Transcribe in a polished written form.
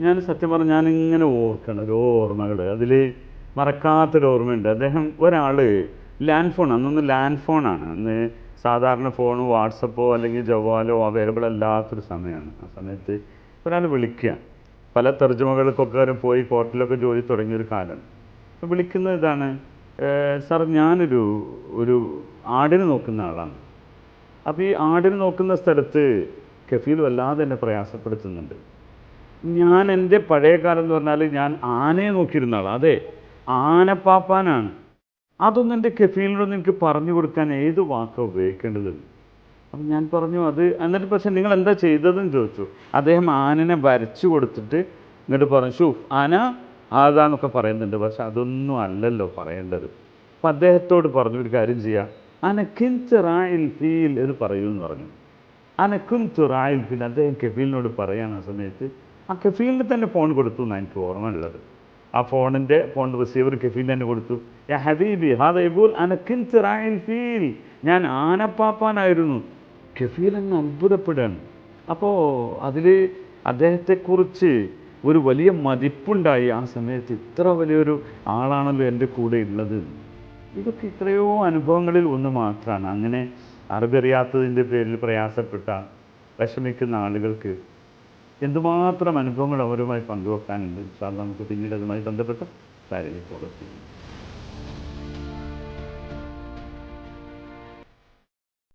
ഞാൻ സത്യം പറഞ്ഞാൽ ഞാനിങ്ങനെ ഓർക്കണം ഒരു ഓർമ്മകൾ അതിൽ മറക്കാത്തൊരു ഓർമ്മയുണ്ട്. അദ്ദേഹം ഒരാൾ ലാൻഡ് ഫോൺ, അന്നൊന്ന് ലാൻഡ് ഫോണാണ്, അന്ന് സാധാരണ ഫോണോ വാട്സപ്പോ അല്ലെങ്കിൽ ജവാലോ അവൈലബിൾ അല്ലാത്തൊരു സമയമാണ്. ആ സമയത്ത് ഒരാൾ വിളിക്കുക, പല തർജ്ജമകൾക്കൊക്കെ പോയി കോർട്ടിലൊക്കെ ജോലി തുടങ്ങിയൊരു കാലമാണ്. അപ്പോൾ വിളിക്കുന്നത് ഇതാണ്: സാർ ഞാനൊരു ഒരു ആടിനെ നോക്കുന്ന ആളാണ്. അപ്പോൾ ഈ ആടിനെ നോക്കുന്ന സ്ഥലത്ത് കഫീൽ വല്ലാതെ എന്നെ പ്രയാസപ്പെടുത്തുന്നുണ്ട്. ഞാൻ എൻ്റെ പഴയ കാലം എന്ന് പറഞ്ഞാൽ ഞാൻ ആനയെ നോക്കിയിരുന്ന ആളാണ്. അതെ, ആനപ്പാപ്പാനാണ്. അതൊന്നും എൻ്റെ കഫീലിനൊന്നും എനിക്ക് പറഞ്ഞു കൊടുക്കാൻ ഏത് വാക്കാണ് ഉപയോഗിക്കേണ്ടത്. അപ്പം ഞാൻ പറഞ്ഞു അത്. എന്നിട്ട് പക്ഷേ നിങ്ങൾ എന്താ ചെയ്തതെന്ന് ചോദിച്ചു. അദ്ദേഹം ആനനെ വരച്ചു കൊടുത്തിട്ട് ഇങ്ങോട്ട് പറഞ്ഞു, ഷൂ ആന ആതാന്നൊക്കെ പറയുന്നുണ്ട്, പക്ഷെ അതൊന്നും അല്ലല്ലോ പറയേണ്ടത്. അപ്പം അദ്ദേഹത്തോട് പറഞ്ഞു ഒരു കാര്യം ചെയ്യാം, അനക്കിൻത്ത് റായിൽ ഫീൽ എന്ന് പറയൂ എന്ന് പറഞ്ഞു. അനക്കിൻത്ത് റായിൽ ഫീൽ അദ്ദേഹം കഫീലിനോട് പറയാണ്. ആ സമയത്ത് ആ കഫീലിന് തന്നെ ഫോൺ കൊടുത്തു എന്നാണ് എനിക്ക് ഓർമ്മ ഉള്ളത്. ആ ഫോൺ റിസീവർ കഫീൽ തന്നെ കൊടുത്തു. യാ ഹബീബി ഹാദ യഖൂൽ അനക്കിൻത്ത് റായിൽ ഫീൽ, ഞാൻ ആനപ്പാപ്പാനായിരുന്നു. കഫീൽ അങ്ങ് അത്ഭുതപ്പെടുകയാണ്. അപ്പോൾ അതിൽ അദ്ദേഹത്തെക്കുറിച്ച് ഒരു വലിയ മതിപ്പുണ്ടായി. ആ സമയത്ത് ഇത്ര വലിയൊരു ആളാണല്ലോ എൻ്റെ കൂടെ ഉള്ളത്. ഇതൊക്കെ എത്രയോ അനുഭവങ്ങളിൽ ഒന്ന് മാത്രമാണ്. അങ്ങനെ അറബി അറിയാത്തതിൻ്റെ പേരിൽ പ്രയാസപ്പെട്ട വിഷമിക്കുന്ന ആളുകൾക്ക് എന്തുമാത്രം അനുഭവങ്ങൾ അവരുമായി പങ്കുവെക്കാനുണ്ട്. സാർ നമുക്ക് പിന്നീട് അതുമായി ബന്ധപ്പെട്ട കാര്യങ്ങൾ കൊടുക്കും.